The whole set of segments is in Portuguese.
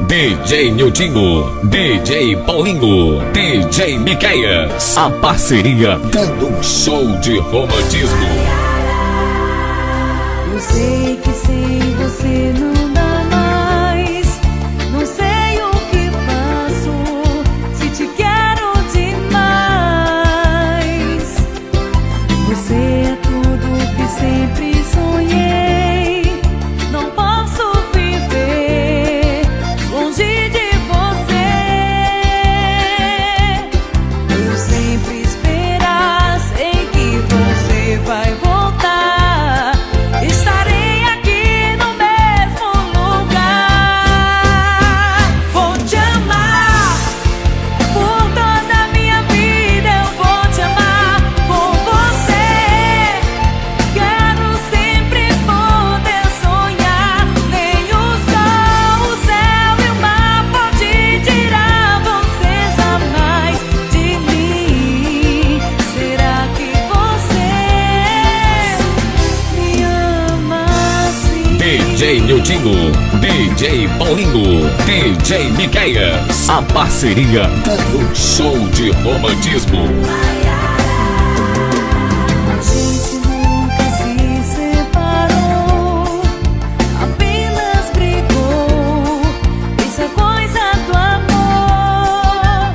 DJ Nildinho, DJ Paulinho, DJ Miqueias. A parceria dando um show de romantismo. Eu sei que sem você não dá mais. Não sei o que faço se te quero demais. Você é tudo que sempre sonhei. Não posso viver longe de você. Eu sempre esperar, sei que você vai voltar. Estarei aqui no mesmo lugar. Vou te amar por toda a minha vida. Eu vou te amar com você. Quero sempre poder sonhar. Nem o sol, o céu e o mar pode tirar você jamais de mim. Será que você me ama assim? DJ Nildinho, DJ Paulinho, DJ Miqueias. A parceria dando um show de romantismo. A gente nunca se separou, apenas brigou. Isso é coisa do amor.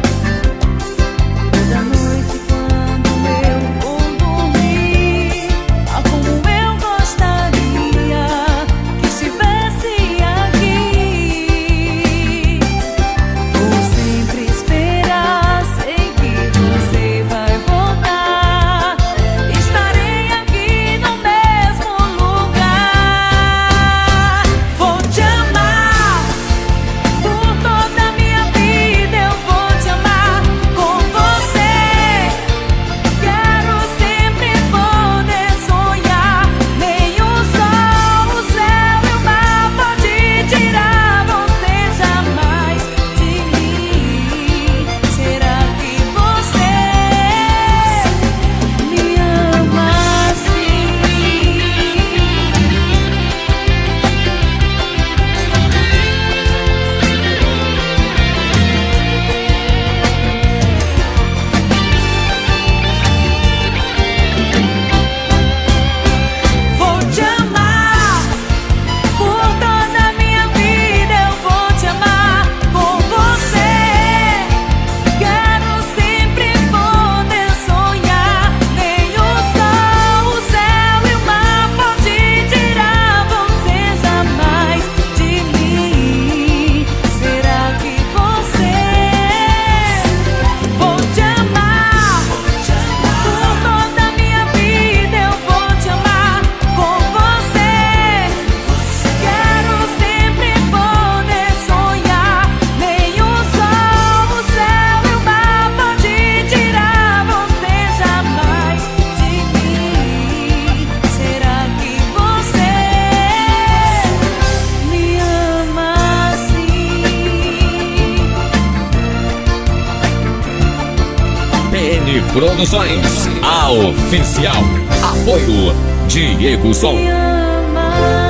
Toda noite quando eu vou dormir, ah, como eu gostaria que estivesse aqui. Vou sempre esperar, sei que você vai voltar. Estarei aqui no mesmo lugar. Vou te amar por toda a minha vida. Eu vou te amar com você. Quero sempre poder sonhar. Nem o sol, o céu e o mar pode tirar você jamais de mim. Será que você me ama assim? Vou te amar por toda a minha vida. Eu vou te amar com você. Quero sempre poder sonhar. Nem o sol, o céu e o mar pode tirar você jamais de mim. Será que você? Vou te amar por toda a minha vida. Eu vou te amar com você. Quero sempre poder sonhar. Nem o sol, o céu e o mar pode tirar você jamais de mim. Será que você me ama assim? PN Produções, a oficial. Apoio Diego Som. Me ama